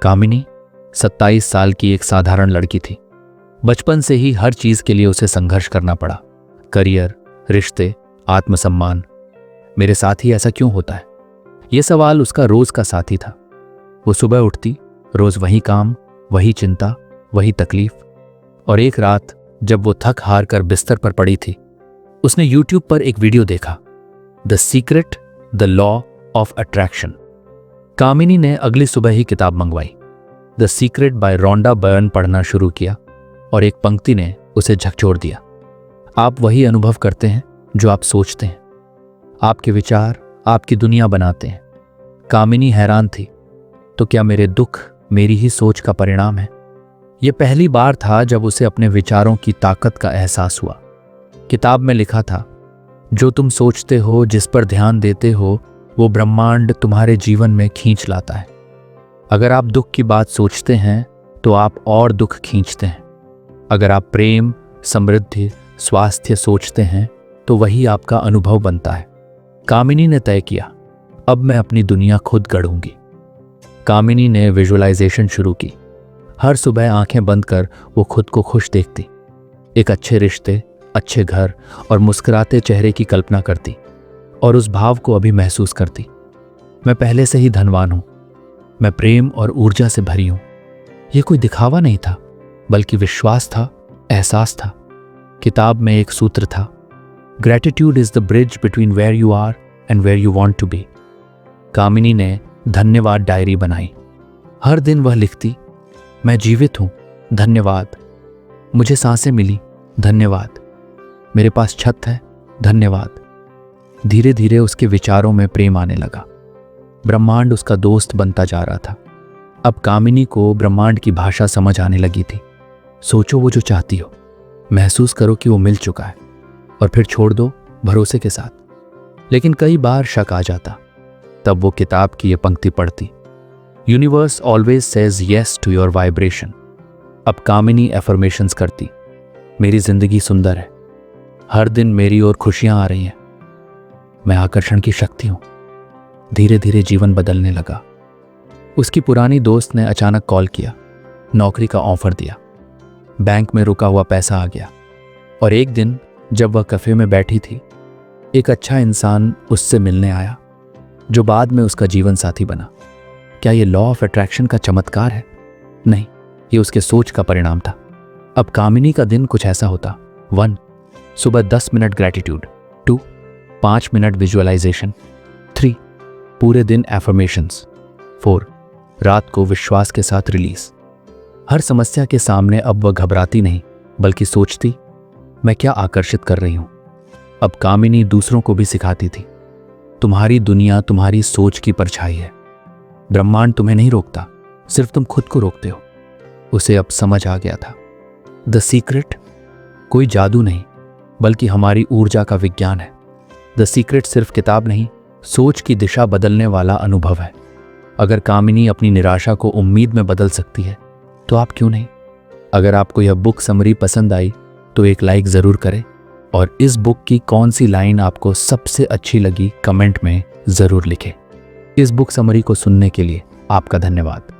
कामिनी 27 साल की एक साधारण लड़की थी। बचपन से ही हर चीज के लिए उसे संघर्ष करना पड़ा। करियर, रिश्ते, आत्मसम्मान। मेरे साथ ही ऐसा क्यों होता है? यह सवाल उसका रोज का साथी था। वो सुबह उठती, रोज वही काम, वही चिंता, वही तकलीफ। और एक रात जब वो थक हार कर बिस्तर पर पड़ी थी, उसने यूट्यूब पर एक वीडियो देखा, the secret, the law of attraction. Kamini ने अगली सुबह ही किताब मंगवाई। The secret by Rhonda Byrne पढ़ना शुरू किया और एक पंक्ति ने उसे झकझोर दिया। आप वही अनुभव करते हैं जो आप सोचते हैं। आपके विचार आपकी दुनिया बनाते हैं। कामिनी हैरान थी, तो क्या मेरे दुख मेरी ही सोच का परिणाम है? यह पहली बार था जब उसे अपने विचारों की ताकत का एहसास हुआ। किताब में लिखा था, जो तुम सोचते हो, जिस पर ध्यान देते हो, वो ब्रह्मांड तुम्हारे जीवन में खींच लाता है। अगर आप दुख की बात सोचते हैं तो आप और दुख खींचते हैं। अगर आप प्रेम, समृद्धि, स्वास्थ्य सोचते हैं तो वही आपका अनुभव बनता है। कामिनी ने तय किया, अब मैं अपनी दुनिया खुद गढ़ूंगी। कामिनी ने विजुअलाइजेशन शुरू की। हर सुबह आंखें बंद कर वो खुद को खुश देखती। एक अच्छे रिश्ते, अच्छे घर और मुस्कुराते चेहरे की कल्पना करती और उस भाव को अभी महसूस करती। मैं पहले से ही धनवान हूं। मैं प्रेम और ऊर्जा से भरी हूं। यह कोई दिखावा नहीं था, बल्कि विश्वास था, एहसास था। किताब में एक सूत्र था, gratitude is the bridge between where you are and where you want to be. Kamini ने धन्यवाद डायरी बनाई। हर दिन वह लिखती, मैं जीवित हूं, धन्यवाद। मुझे सांसें मिली, धन्यवाद। मेरे पास छत है, धन्यवाद। धीरे धीरे उसके विचारों में प्रेम आने लगा। ब्रह्मांड उसका दोस्त बनता जा रहा था। अब कामिनी को ब्रह्मांड की भाषा समझ आने लगी थी। सोचो वो जो चाहती हो, महसूस करो कि वो मिल चुका है, और फिर छोड़ दो भरोसे के साथ। लेकिन कई बार शक आ जाता। तब वो किताब की ये पंक्ति पढ़ती, universe always says yes to your vibration. अब कामिनी एफर्मेशंस करती, मेरी जिंदगी सुंदर है, हर दिन मेरी ओर खुशियां आ रही हैं, मैं आकर्षण की शक्ति हूं। धीरे धीरे जीवन बदलने लगा। उसकी पुरानी दोस्त ने अचानक कॉल किया, नौकरी का ऑफर दिया, बैंक में रुका हुआ पैसा आ गया। और एक दिन जब वह कैफे में बैठी थी, एक अच्छा इंसान उससे मिलने आया, जो बाद में उसका जीवन साथी बना। क्या यह लॉ ऑफ अट्रैक्शन का चमत्कार है? नहीं, ये उसके सोच का परिणाम था। अब कामिनी का दिन कुछ ऐसा होता, 1. सुबह 10 मिनट ग्रैटिट्यूड, 2. 5 minute visualisation, 3. पूरे दिन एफर्मेशंस, 4. रात को विश्वास के साथ रिलीज। हर समस्या के सामने अब वह घबराती नहीं, बल्कि सोचती, मैं क्या आकर्षित कर रही हूं। अब कामिनी दूसरों को भी सिखाती थी, तुम्हारी दुनिया तुम्हारी सोच की परछाई है। ब्रह्मांड तुम्हें नहीं रोकता, सिर्फ तुम खुद को रोकते हो। उसे अब समझ आ गया था, द सीक्रेट कोई जादू नहीं, बल्कि हमारी ऊर्जा का विज्ञान है। द सीक्रेट सिर्फ किताब नहीं, सोच की दिशा बदलने वाला अनुभव है। अगर कामिनी अपनी निराशा को उम्मीद में बदल सकती है, तो आप क्यों नहीं? अगर आपको यह बुक समरी पसंद आई तो एक लाइक ज़रूर करें, और इस बुक की कौन सी लाइन आपको सबसे अच्छी लगी कमेंट में ज़रूर लिखें। इस बुक समरी को सुनने के लिए आपका धन्यवाद।